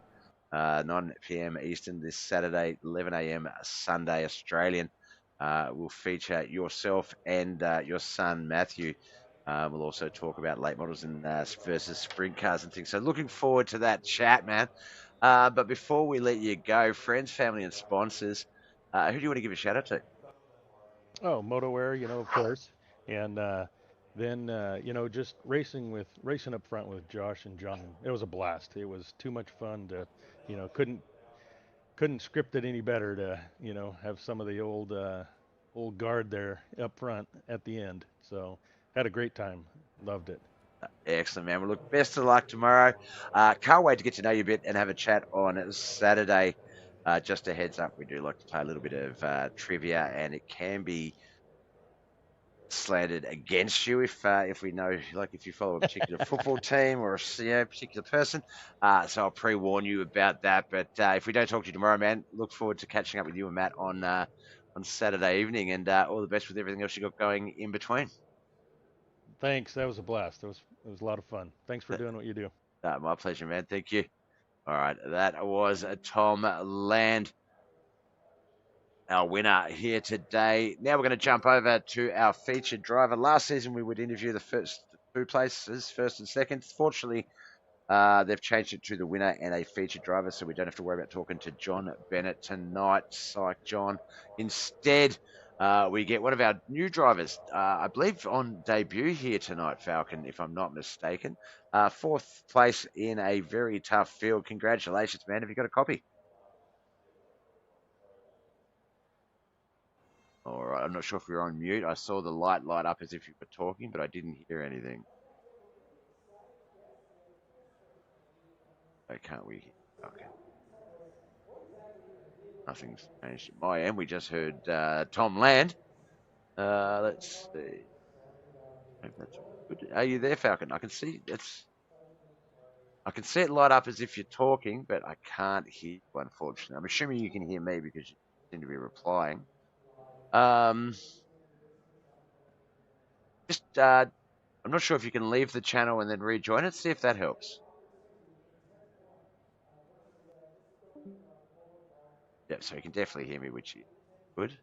9 p.m. Eastern this Saturday, 11 a.m. Sunday Australian. Will feature yourself and your son Matthew. We'll also talk about late models and versus sprint cars and things. So looking forward to that chat, man. But before we let you go, friends, family, and sponsors, who do you want to give a shout out to? Oh, MotoWare, of course, and then just racing up front with Josh and John. It was a blast. It was too much fun to, couldn't script it any better to, have some of the old guard there up front at the end. So had a great time. Loved it. Excellent, man. Well, look, best of luck tomorrow. Can't wait to get to know you a bit and have a chat on Saturday. Just a heads up, we do like to play a little bit of trivia, and it can be slanted against you if we know, like, if you follow a particular football team or a particular person. So I'll pre-warn you about that. But if we don't talk to you tomorrow, man, look forward to catching up with you and Matt on Saturday evening, and all the best with everything else you got going in between. Thanks. That was a blast. It was a lot of fun. Thanks for doing what you do. My pleasure, man. Thank you. All right, that was Tom Land, our winner here today. Now we're going to jump over to our featured driver. Last season, we would interview the first 2 places, first and second. Fortunately, they've changed it to the winner and a featured driver, so we don't have to worry about talking to John Bennett tonight. Psych John. Instead, we get one of our new drivers, I believe on debut here tonight, Falcon, if I'm not mistaken. 4th place in a very tough field. Congratulations, man. Have you got a copy? All right, I'm not sure if you're on mute. I saw the light up as if you were talking, but I didn't hear anything. Oh, can't we? Okay. Nothing's changed at my end. We just heard Tom land. Let's see. Hope that's all good. Are you there, Falcon? I can see it light up as if you're talking, but I can't hear you, unfortunately. I'm assuming you can hear me because you seem to be replying. Just I'm not sure if you can leave the channel and then rejoin it. See if that helps. Yep, so you can definitely hear me, which is good.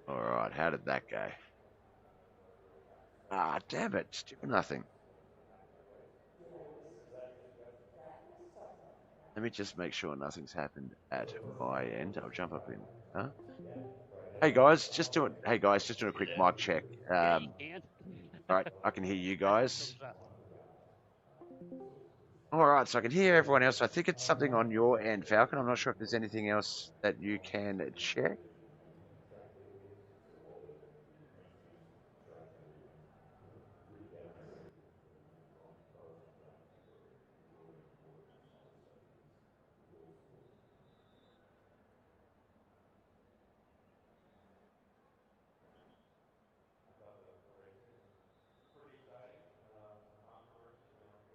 All right, how did that go? Ah, damn it, still nothing. Let me just make sure nothing's happened at my end. I'll jump up in. Huh? Hey guys, just doing a quick mic check. Right, I can hear you guys. All right, so I can hear everyone else. I think it's something on your end, Falcon. I'm not sure if there's anything else that you can check.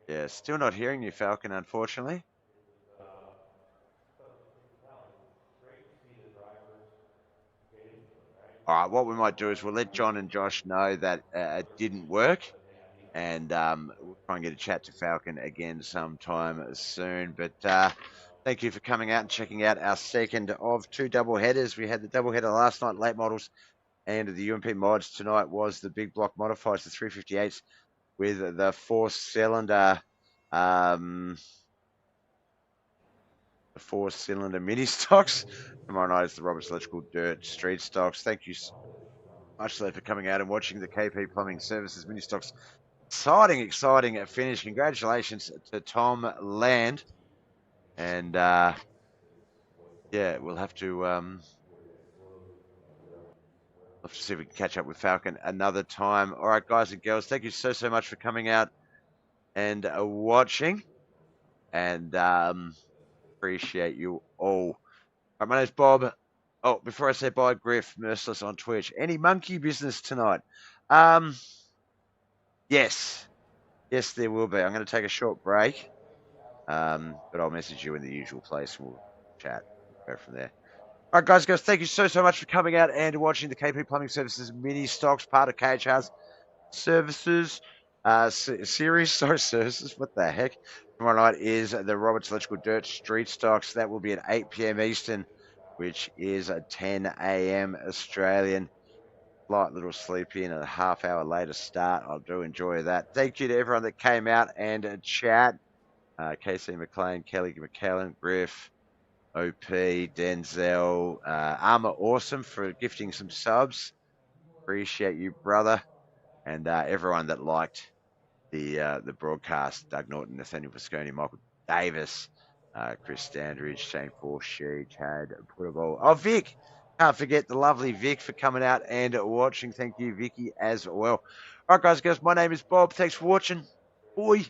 Yeah, still not hearing you, Falcon, unfortunately. All right, what we might do is we'll let John and Josh know that it didn't work, and we'll try and get a chat to Falcon again sometime soon. But thank you for coming out and checking out our second of two double headers. We had the double header last night, late models, and the UMP mods. Tonight was the big block modifieds, the 358s with the four-cylinder mini stocks. Tomorrow night is the Roberts Electrical Dirt Street stocks. Thank you so much for coming out and watching the KP Plumbing Services mini stocks. Exciting finish. Congratulations to Tom Land. And yeah, we'll have to see if we can catch up with Falcon another time. All right, guys and girls, thank you so much for coming out and watching. And appreciate you all. All right, my name's Bob. Oh, before I say bye, Griff, Merciless on Twitch. Any monkey business tonight? Yes. Yes, there will be. I'm going to take a short break. But I'll message you in the usual place and we'll chat. Go from there. All right, guys, thank you so much for coming out and watching the KP Plumbing Services mini stocks, part of KH House Services series. Sorry, services. What the heck? Tomorrow night is the Roberts Electrical Dirt Street stocks. That will be at 8 p.m. Eastern, which is at 10 a.m. Australian. Light little sleepy and a half hour later start. I do enjoy that. Thank you to everyone that came out and chat. Casey McLean, Kelly McKellen, Griff, OP, Denzel, Armour Awesome for gifting some subs. Appreciate you, brother. And everyone that liked the broadcast, Doug Norton, Nathaniel Visconi, Michael Davis, Chris Standridge, Shane Forshe, Chad Puttable. Oh, Vic. Can't forget the lovely Vic for coming out and watching. Thank you, Vicky, as well. All right, guys, my name is Bob. Thanks for watching. Bye.